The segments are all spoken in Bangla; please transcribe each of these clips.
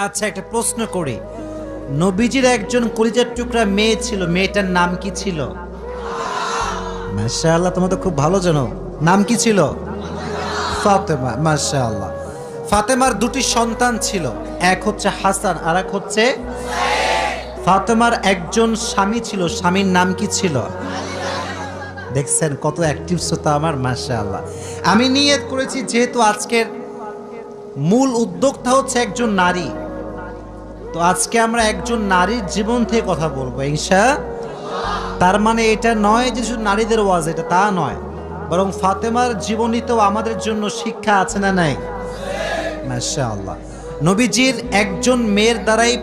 আচ্ছা, একটা প্রশ্ন করি। নবীজির একজন কলিজার টুকরা মেয়ে ছিল, মেয়েটার নাম কি ছিল? মাশাআল্লাহ, তোমরা তো খুব ভালো জানো। নাম কি ছিল? ফাতেমা। মাশাআল্লাহ। ফাতেমার দুটি সন্তান ছিল, এক হচ্ছে হাসান আর এক হচ্ছে ফাতেমার একজন স্বামী ছিল, স্বামীর নাম কি ছিল? দেখছেন কত অ্যাক্টিভ শ্রোতা আমার। মাশাআল্লাহ। আমি নিয়ত করেছি যেহেতু আজকের মূল উদ্যোক্তা হচ্ছে একজন নারী, তো আজকে আমরা একজন নারীর জীবন থেকে কথা বলবো তার মানে এটা নয় যে শুধু নারীদের ওয়াজ, এটা তা নয়, বরং ফাতেমার জীবনীতেও আমাদের জন্য শিক্ষা আছে না নাই? মাশাআল্লাহ। নবীজির একজন মেয়ের দ্বারাই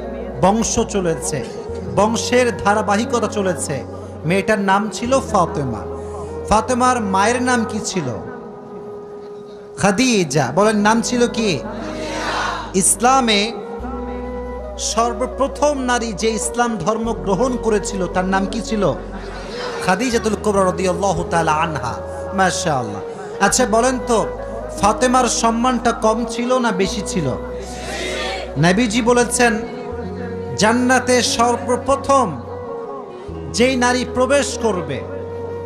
বংশ চলেছে, বংশের ধারাবাহিকতা চলেছে। মেয়েটার নাম ছিল ফাতেমা। ফাতেমার মায়ের নাম কি ছিল? খাদিজা। বলেন, নাম ছিল কি? ইসলামে সর্বপ্রথম নারী যে ইসলাম ধর্ম গ্রহণ করেছিল তার নাম কি ছিল? খাদিজাতুল কুবরা রাদিয়াল্লাহু তাআলা আনহা। মাশাআল্লাহ। আচ্ছা বলেন তো, ফাতেমার সম্মানটা কম ছিল না বেশি ছিল? নবীজি বলেছেন জান্নাতে সর্বপ্রথম যেই নারী প্রবেশ করবে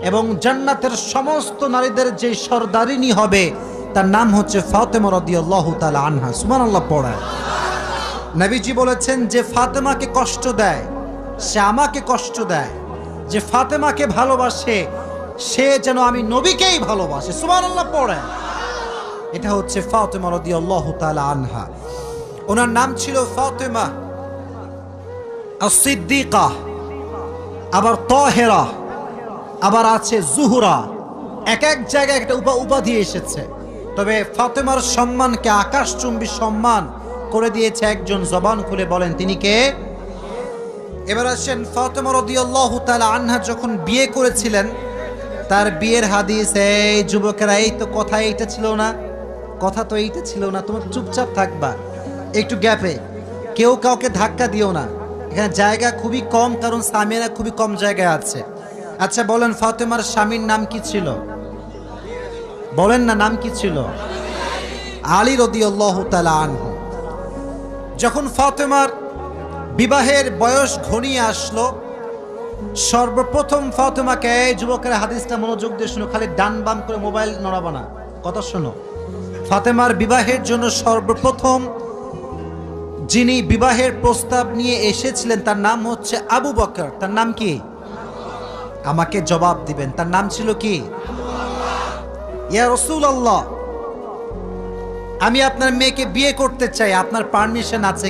এবং জান্নাতের সমস্ত নারীদের যে সরদারিনী হবে তার নাম হচ্ছে ফাতেমা রাদিয়াল্লাহু তাআলা আনহা। সুবহানাল্লাহ পড়ায়। নবীজি বলেছেন যে ফাতেমাকে কষ্ট দেয় সে আমাকে কষ্ট দেয়, যে ফাতেমাকে ভালোবাসে সে যেন আমি নবীকেই ভালোবাসে। সুবহানাল্লাহ পড়ে। এটা হচ্ছে ফাতেমা রাদিয়াল্লাহু তাআলা আনহা। ওনার নাম ছিল ফাতেমা আস-সিদ্দিকা, আবার তাহেরা, আবার আছে জুহরা। এক এক জায়গায় একটা উপাধি এসেছে, তবে ফাতেমার সম্মানকে আকাশচুম্বী সম্মান করে দিয়েছে একজন। জবান খুলে বলেন তিনি কে? এবার আসেন, ফাতেমা রাদিয়াল্লাহু তাআলা আনহা যখন বিয়ে করেছিলেন তার বিয়ের হাদিস, এই যুবকেরা, এই তো কথা এইটা ছিল না, কথা তো এইটা ছিল না, তোমার চুপচাপ থাকবা একটু গ্যাপে, কেউ কাউকে ধাক্কা দিও না, এখানে জায়গা খুবই কম কারণ সামিয়ারা খুবই কম জায়গায় আছে। আচ্ছা বলেন, ফাতেমার স্বামীর নাম কি ছিল? বলেন না, নাম কি ছিল? আলী রাদিয়াল্লাহু তাআলা আনহু। যখন ফাতেমার বিবাহের বয়স ঘনিয়ে আসলো, সর্বপ্রথম ফাতেমাকে, যুবকের হাদিসটা মনোযোগ দিয়ে শুনো, খালি ডান বাম করে মোবাইল নড়াবো না, কথা শোনো। ফাতেমার বিবাহের জন্য সর্বপ্রথম যিনি বিবাহের প্রস্তাব নিয়ে এসেছিলেন তার নাম হচ্ছে আবু বকর। তার নাম কি? আমাকে জবাব দিবেন, তার নাম ছিল কি? ইয়া রাসূলুল্লাহ, আমি আপনার মেয়েকে বিয়ে করতে চাই, আপনার পারমিশন আছে